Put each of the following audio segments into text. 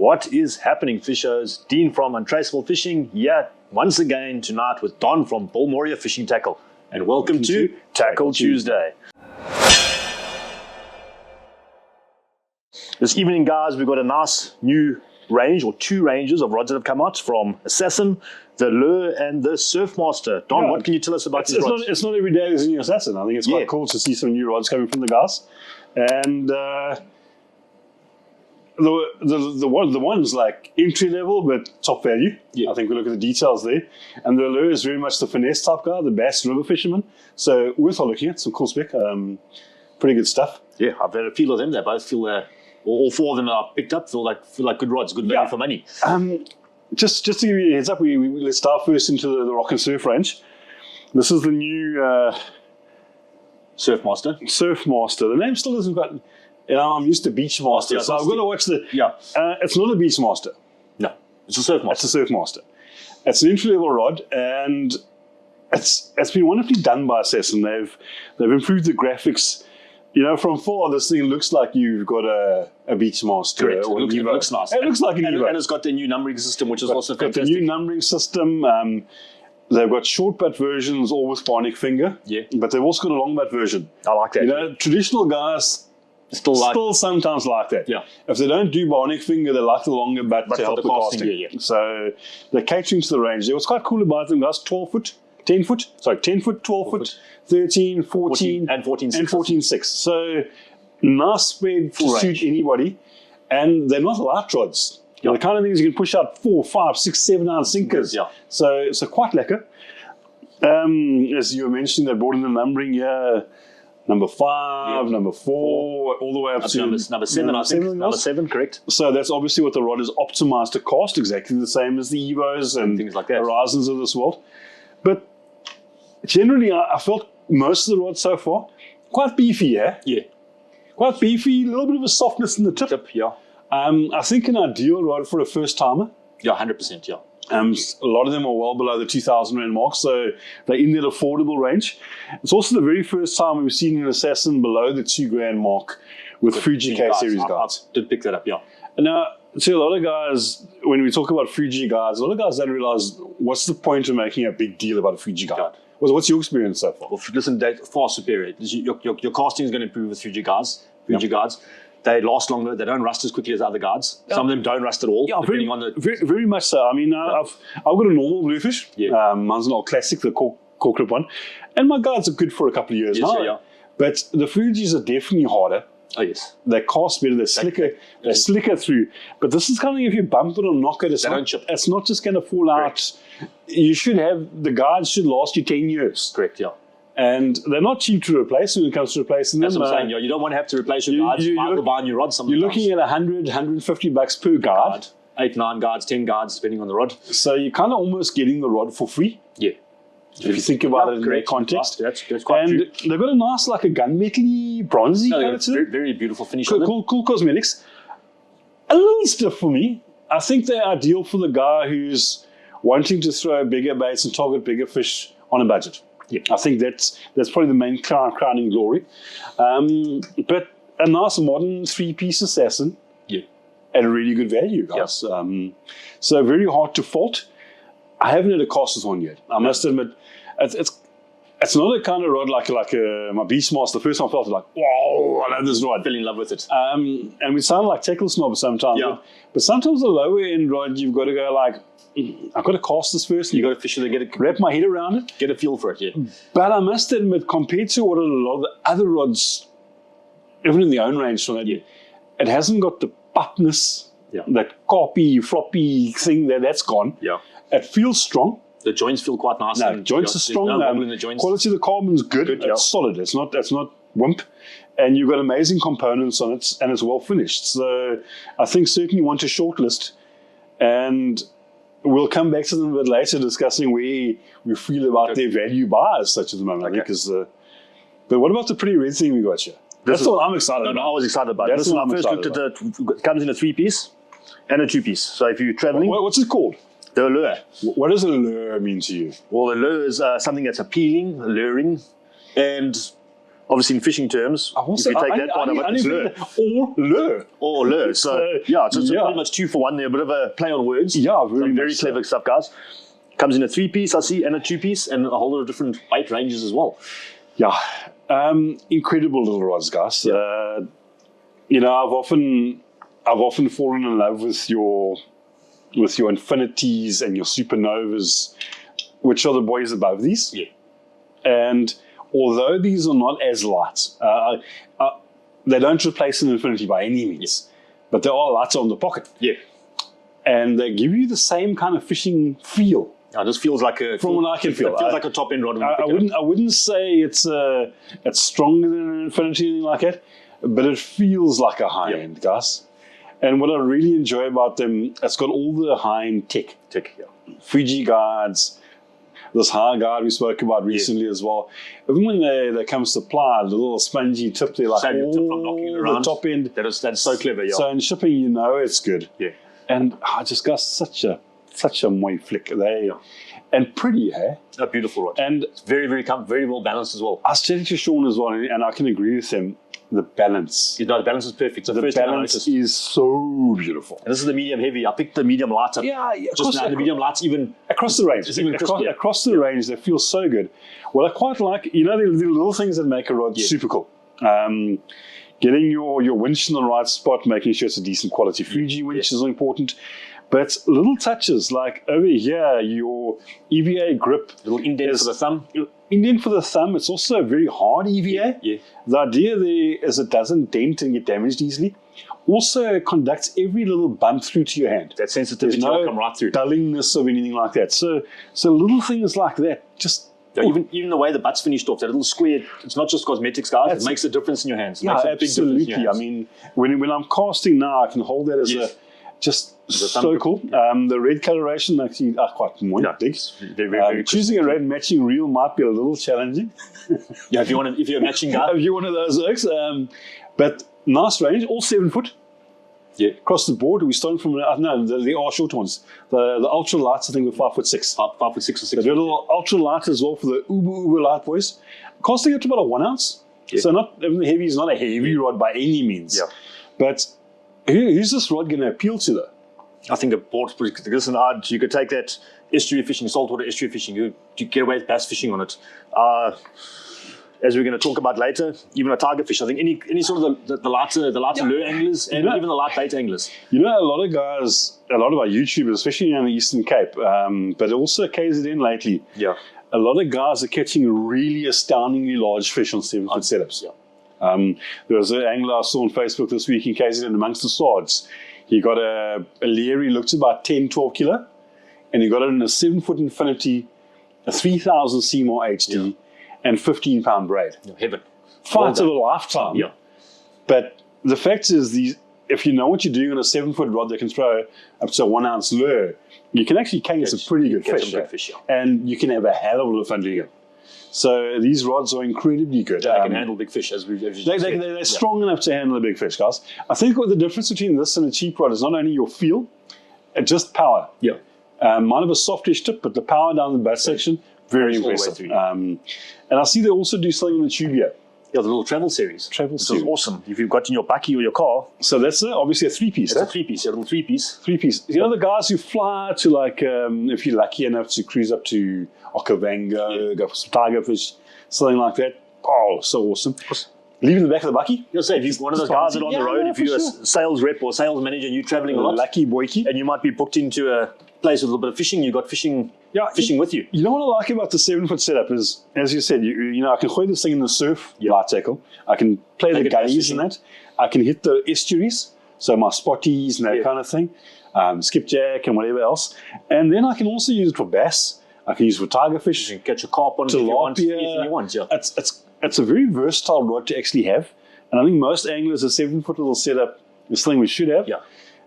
What is happening, fishers? Dean from Untraceable Fishing here once again tonight with Don from Bull Moria Fishing Tackle. And welcome to Tackle Tuesday. This evening, guys, we've got a nice new range, or two ranges of rods that have come out from Assassin, the Allure, and the Surfmaster. Don, what can you tell us about these rods? It's not every day there's a new Assassin. I think it's quite cool to see some new rods coming from the guys. And the one's like entry level but top value. I think we look at the details there. And the Allure is very much the finesse type guy, the bass river fisherman. So worthwhile looking at, some cool spec. Pretty good stuff. Yeah, I've had a feel of them. They both feel all four of them are picked up, feel like good rods, good value for money. Just to give you a heads up, let's start first into the Rock and Surf range. This is the new Surfmaster. The name still isn't quite. I'm used to Beachmaster, so I've got to watch the. It's not a Beachmaster. No, it's a Surfmaster. It's a Surfmaster. It's an entry level rod, and it's been wonderfully done by Assassin. They've improved the graphics. From far, this thing looks like you've got a Beachmaster. Correct. It looks nice. It looks like an Evo. And it's got the new numbering system, which is also fantastic. Got the new numbering system. They've got short butt versions, all with bionic finger. Yeah. But they've also got a long butt version. I like that. Traditional guys still sometimes like that. Yeah. If they don't do bionic finger, they like the longer butt to help the casting. Yeah. So they're catering to the range. What's quite cool about them, guys, 10 foot, 12 foot, 13, 14, and 14.6. And 14.6. So nice spread to suit anybody. And they're not light rods. The kind of things you can push out 4, 5, 6, 7 ounce sinkers. Yeah. So quite lekker. As you were mentioning, they brought in the numbering here. Number 5, number 4, all the way up to number 7, I think. Number 7, correct. So that's obviously what the rod is optimized to cast, exactly the same as the Evos and things like that. Horizons of this world. But generally, I felt most of the rods so far quite beefy, Yeah. Quite beefy, a little bit of a softness in the tip. I think an ideal rod for a first timer. Yeah, 100%, yeah. A lot of them are well below the 2,000 Rand mark, so they're in that affordable range. It's also the very first time we've seen an Assassin below the 2 grand mark with Fuji K-Series guides. I did pick that up, yeah. And now, to a lot of guys, when we talk about Fuji guides, a lot of guys don't realize what's the point of making a big deal about a Fuji guide. What's your experience so far? Well, listen, they're far superior. Your casting is going to improve with Fuji guides. They last longer. They don't rust as quickly as other guides. Some of them don't rust at all. Yeah, very much so. I mean, I've got a normal bluefish. Mine's an old classic, the cork clip one. And my guides are good for a couple of years now. But the Fujis are definitely harder. Oh, yes. They cast better. They're slicker through. But this is kind of, if you bump it or knock it, it's not just going to fall out. The guides should last you 10 years. Correct, yeah. And they're not cheap to replace when it comes to replacing them. That's what I'm saying. You don't want to have to replace your guides. You might buy a new rod sometimes. You're looking at 100, 150 bucks per guide. 8, 9 guides, 10 guides, depending on the rod. So you're kind of almost getting the rod for free. Yeah. If you think about it in that context. That's quite true. And they've got a nice, like a gunmetal-y, bronzy color to them. Very beautiful finish on them. Cool cosmetics. A little stiff for me. I think they're ideal for the guy who's wanting to throw bigger baits and target bigger fish on a budget. Yeah. I think that's probably the main crowning glory. But a nice modern 3-piece Assassin at a really good value, guys. So very hard to fault. I haven't had a cast this one yet. I must admit, it's not a kind of rod like my Beachmaster. The first time I felt like, wow, I love this rod. I fell in love with it. And we sound like tackle snobs sometimes. But sometimes the lower end rod, you've got to go like, I've got to cast this first. You've got to fish it, wrap my head around it. Get a feel for it, But I must admit, compared to what a lot of the other rods, even in the own range from that, it hasn't got the puffness, that carpy, floppy thing that's gone. It feels strong. The joints feel quite nice. No, joints are strong. In the joints. Quality of the carbon's good. It's solid. It's not wimp. And you've got amazing components on it, and it's well finished. So I think certainly want to shortlist, and we'll come back to them a bit later discussing where we feel about their value buys such at the moment. I think but what about the pretty red thing we got here? That's what I'm excited about. I was excited about it. Listen, I first looked at it comes in a 3-piece and a 2-piece. So if you're traveling... What's it called? The Allure. What does Allure mean to you? Well, Allure is something that's appealing, alluring, and obviously in fishing terms, if you take that part of it, it's lure. Or lure. Or lure. So, yeah, it's pretty much 2 for 1 there. A bit of a play on words. Yeah, very clever stuff, guys. Comes in a 3-piece, I see, and a 2-piece, and a whole lot of different bait ranges as well. Yeah. Incredible little rods, guys. Yeah. I've often fallen in love with your infinities and your supernovas, which are the boys above these. Yeah. And although these are not as light, they don't replace an infinity by any means, but they are lighter on the pocket. Yeah. And they give you the same kind of fishing feel. This feels like from what I can feel. It feels like a top end rod. I wouldn't say it's stronger than an infinity or anything like that, but it feels like a high end, guys. And what I really enjoy about them, it's got all the high end tech. Fuji guards, this high guard we spoke about recently as well. Even when they come to apply, the little spongy tip, they're like tip from knocking it around. The top end. That's so clever, yeah. So in shipping, it's good. Yeah. And I just got such a mooi flick. And pretty, hey? A beautiful rod. And it's very, very well balanced as well. I was chatting to Sean as well, and I can agree with him. The balance. The balance is perfect. The balance is so beautiful. And this is the medium heavy. I picked the medium light up. Yeah. Just now, the medium light's even across the range. Across the range, they feel so good. Well, I quite like, the little things that make a rod super cool. Getting your winch in the right spot, making sure it's a decent quality Fuji winch is important. But little touches like over here, your EVA grip. Little indent for the thumb. Indent for the thumb. It's also a very hard EVA. Yeah. The idea there is it doesn't dent and get damaged easily. Also, it conducts every little bump through to your hand. That sensitivity will come right through. Dullingness of anything like that. So little things like that just... Even the way the butt's finished off, that little square, it's not just cosmetics, guys. It makes a difference in your hands. Absolutely. I mean, when I'm casting now, I can hold that as just so cool. The red coloration actually are quite more big. Very choosing a red matching reel might be a little challenging. If you're a matching guy. If you're one of those oaks. But nice range, all 7 foot. Yeah. Across the board, we starting from there are short ones. The ultra lights, I think, were 5'6". 5'6" or 6. They've got a little ultra light as well for the uber light boys. Costing up to about a 1 ounce. Yeah. So not heavy is not a heavy rod by any means. Yeah. But who's this rod going to appeal to though? I think the board's pretty good. Listen, you could take that estuary fishing, saltwater estuary fishing, you get away with bass fishing on it. As we're going to talk about later, even a tiger fish. I think any sort of the lighter lure anglers and even the light bait anglers. A lot of guys, a lot of our YouTubers, especially in the Eastern Cape, but also KZN lately. Yeah. A lot of guys are catching really astoundingly large fish on 7-foot setups. Yeah. There was an angler I saw on Facebook this week in KZN amongst the swords. He got a Allure, looked about 10, 12 kilo, and he got it in a 7-foot infinity, a 3000 Seymour HD, and 15-pound braid. Heaven. Fight of a lifetime. Yeah. But the fact is, if you know what you're doing on a 7-foot rod that can throw up to a 1 ounce lure, you can actually catch some pretty good fish. And you can have a hell of a lot of fun doing it. So these rods are incredibly good. They can handle big fish, they're strong enough to handle a big fish, guys. I think what the difference between this and a cheap rod is not only your feel, it's just power. Yeah. Might have a softish tip, but the power down the butt section, very impressive. And I see they also do something in the tube here. Yeah, the little travel series. Which is awesome. If you've got in your bakkie or your car. So that's obviously a 3-piece. It's a 3-piece, a little 3-piece. 3-piece. The guys who fly to if you're lucky enough to cruise up to Okavango, go for some tiger fish, something like that. Oh, so awesome. Leave in the back of the bakkie. You'll say, if you're one of those guys that are on the road, if you're a sales rep or sales manager and you're traveling a lot. Lucky boyki. And you might be booked into a place with a little bit of fishing, you've got fishing with you. You know what I like about the 7-foot setup is, as you said, I can hold this thing in the surf, light tackle. I can play the gullies and that. I can hit the estuaries, so my spotties and that kind of thing, skipjack and whatever else. And then I can also use it for bass. I can use it for tiger fish. You can catch a carp on it if you want. Anything you want, It's a very versatile rod to actually have. And I think most anglers, a 7-foot little setup is something we should have. Yeah.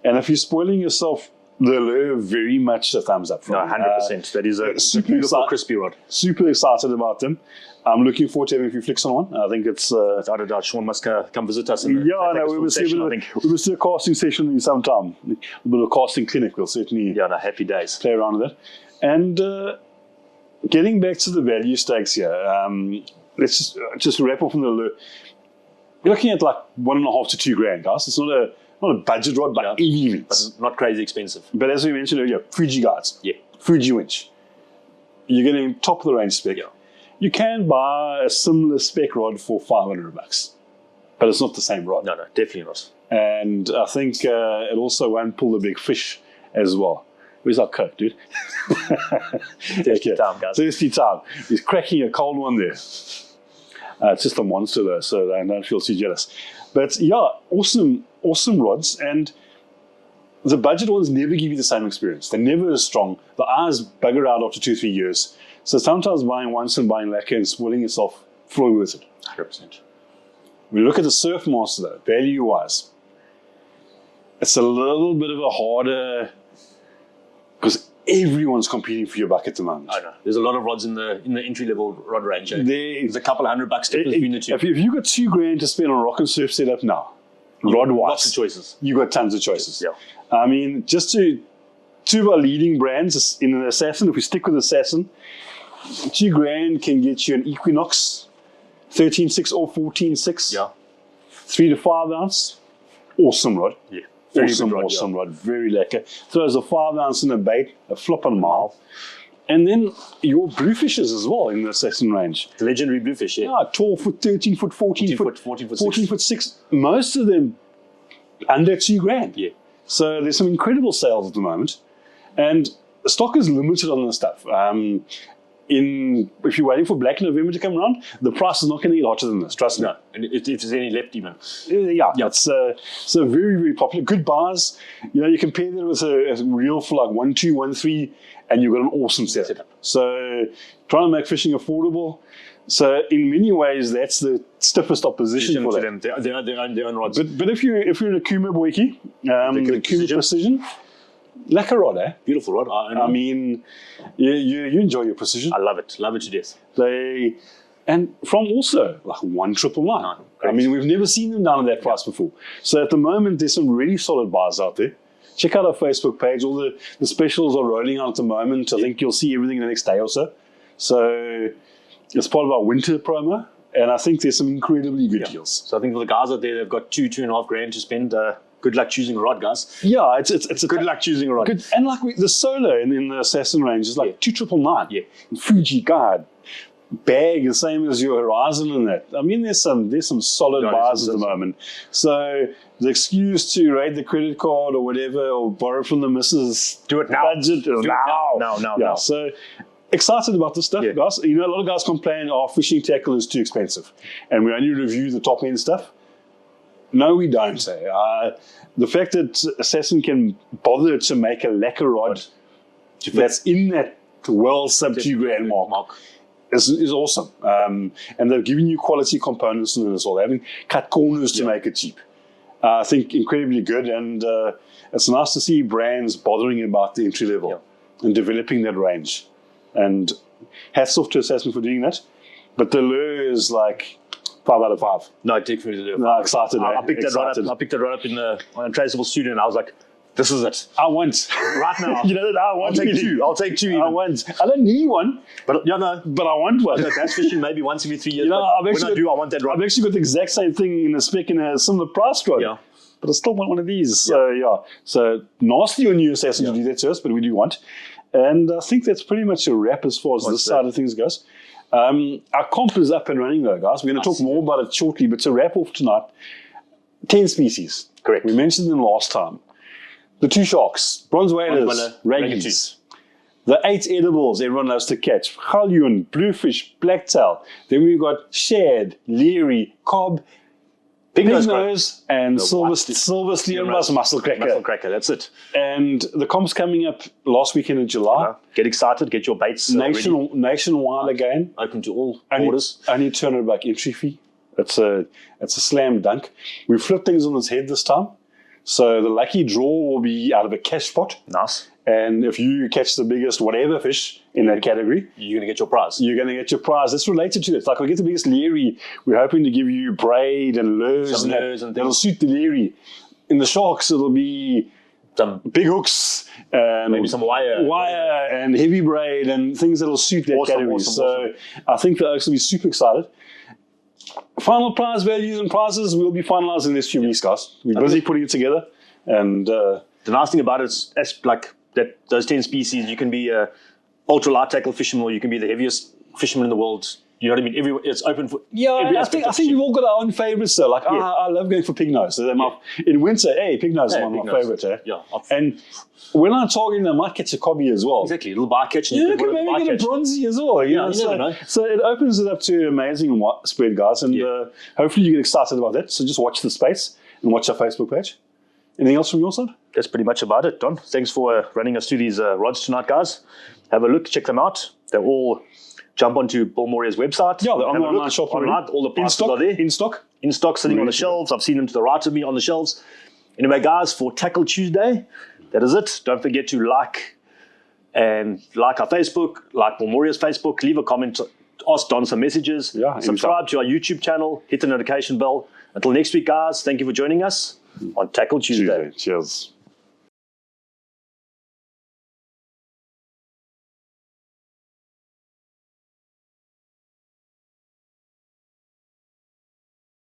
And if you're spoiling yourself, the Allure very much a thumbs up from. 100%. That is a super beautiful, crispy rod. Super excited about them. I'm looking forward to having a few flicks on one. I think it's... without a doubt, Sean must come visit us. We will see a casting session in some time. A bit of a casting clinic. We'll certainly happy days. Play around with it. And getting back to the value stakes here, let's just wrap up on the lure. You're looking at like $1.5 to $2 grand, guys. It's not a budget rod by any means. But it's not crazy expensive. But as we mentioned earlier, Fuji guides. Yeah. Fuji winch. You're getting top of the range spec. Yeah. You can buy a similar spec rod for $500, but it's not the same rod. No, definitely not. And I think it also won't pull the big fish as well. Where's our Coke, dude? Thirsty time, guys. Thirsty time. He's cracking a cold one there. It's just a monster though, so I don't feel too jealous. But yeah, awesome rods. And the budget ones never give you the same experience. They're never as strong. The eyes bugger out after 2-3 years. So sometimes buying once and buying lacquer and spoiling yourself, fully worth it. 100%. We look at the Surfmaster though, value-wise. It's a little bit of a harder, because everyone's competing for your buck at the moment. I know. There's a lot of rods in the entry level rod range. There's a couple $100 difference between the two. If you've got $2 grand to spend on a rock and surf setup now, rod-wise, lots of choices. You've got tons of choices. Yeah. I mean, just two of our leading brands in an Assassin, if we stick with Assassin, $2 grand can get you an Equinox 13.6 or 14.6. Yeah. 3 to 5 ounce. Awesome rod. Yeah. Awesome rod. Very lekker. Throws a 5 ounce in a bait, a flop and mile. And then your bluefishes as well in the Assassin range. The legendary bluefish, yeah. 12 foot, 13 foot, 14 foot, 14 foot 6. Most of them under $2 grand. Yeah. So there's some incredible sales at the moment. And stock is limited on this stuff. If you're waiting for Black November to come around, the price is not going to get hotter than this, trust me. No, and if there's any left even. Yeah. It's so very, very popular. Good bars. You compare that with a reel for like 1, 2, 1, 3, and you've got an awesome setup. So trying to make fishing affordable. So in many ways, that's the stiffest opposition for them. Their own rods. But if you're in a Kuma Boiki, the Kuma Precision, lacquer rod, eh? Beautiful rod. I mean, you enjoy your precision. I love it to death. And from also like 1,999. I mean, we've never seen them down at that price before. So at the moment, there's some really solid bars out there. Check out our Facebook page. All the specials are rolling out at the moment. I think you'll see everything in the next day or so. So it's part of our winter promo. And I think there's some incredibly good deals. So I think for the guys out there, they've got $2.5 grand to spend. Good luck choosing a rod, guys. Yeah, it's a good luck choosing a rod. Good, and like the Solo in the Assassin range is like 2,999. Yeah. Fuji guard bag the same as your Horizon and that. I mean, there's some solid bars at the moment. So the excuse to raid the credit card or whatever or borrow from the missus, do it now. Budget now. So excited about this stuff, guys. A lot of guys complain, fishing tackle is too expensive, and we only review the top end stuff. No, we don't. The fact that Assassin can bother to make a lacquer rod that's in that well sub $2 grand mark is awesome. And they've given you quality components in it as well. They haven't cut corners to make it cheap. I think incredibly good, and it's nice to see brands bothering about the entry level and developing that range. And hats off to Assassin for doing that. But the lure is like 5 out of 5. No, definitely. No, excited. I picked that right up in the Untraceable studio, and I was like, this is it. I want. Right now. I'll take two. I want. I don't need one. But I want one. Bass fishing maybe once every 3 years. When I want that rod. I've actually got the exact same thing in a spec in a similar price rod. Yeah. But I still want one of these. So nasty on you, Assassin, to do that to us, but we do want. And I think that's pretty much a wrap as far as this side of things goes. Our comp is up and running though, guys. We're going to talk more about it shortly, but to wrap off tonight, 10 species. Correct. We mentioned them last time. The 2 sharks, bronze whalers, raggies. The 8 edibles everyone loves to catch. Galjoen, bluefish, blacktail. Then we've got shad, leary, cob, big nose, and silver steelbass muscle cracker. Muscle cracker, that's it. And the comp's coming up last weekend in July. Get excited, get your baits nationwide again. Open to all orders. Only $200 entry fee. It's a slam dunk. We flipped things on its head this time. So the lucky draw will be out of a cash pot. Nice. And if you catch the biggest whatever fish in that category, you're going to get your prize. That's related to it. It's like, I get the biggest leary, we're hoping to give you braid and lures. Some lures and that'll suit the leary. In the sharks, it'll be some big hooks, and maybe some wire and heavy braid and things that'll suit that category. So I think the Oaks will be super excited. Final prize values and prizes will be finalized in the next few weeks, guys. We're busy putting it together. And the nice thing about it is, like that, those 10 species, you can be a ultra light tackle fisherman, or you can be the heaviest fisherman in the world. You know what I mean? It's open for every I think we've all got our own favorites though. Like I love going for pig nose. So in winter, pig nose is one of my favorites. Yeah. And when I'm targeting, I might catch a cobby as well. Exactly, a little bycatch. And you could maybe get a bronzy as well. You never know. So it opens it up to amazing spread, guys. And hopefully you get excited about that. So just watch the space and watch our Facebook page. Anything else from your side? That's pretty much about it, Don. Thanks for running us through these rods tonight, guys. Have a look, check them out. They're all, jump onto Bill Moria's website. Yeah, they're on the online shop already. All the prices are there. In stock. In stock, sitting on the shelves. I've seen them to the right of me on the shelves. Anyway, guys, for Tackle Tuesday, that is it. Don't forget to like our Facebook, like Bill Moria's Facebook, leave a comment, ask Don some messages, subscribe to our YouTube channel, hit the notification bell. Until next week, guys, thank you for joining us on Tackle Tuesday. Cheers.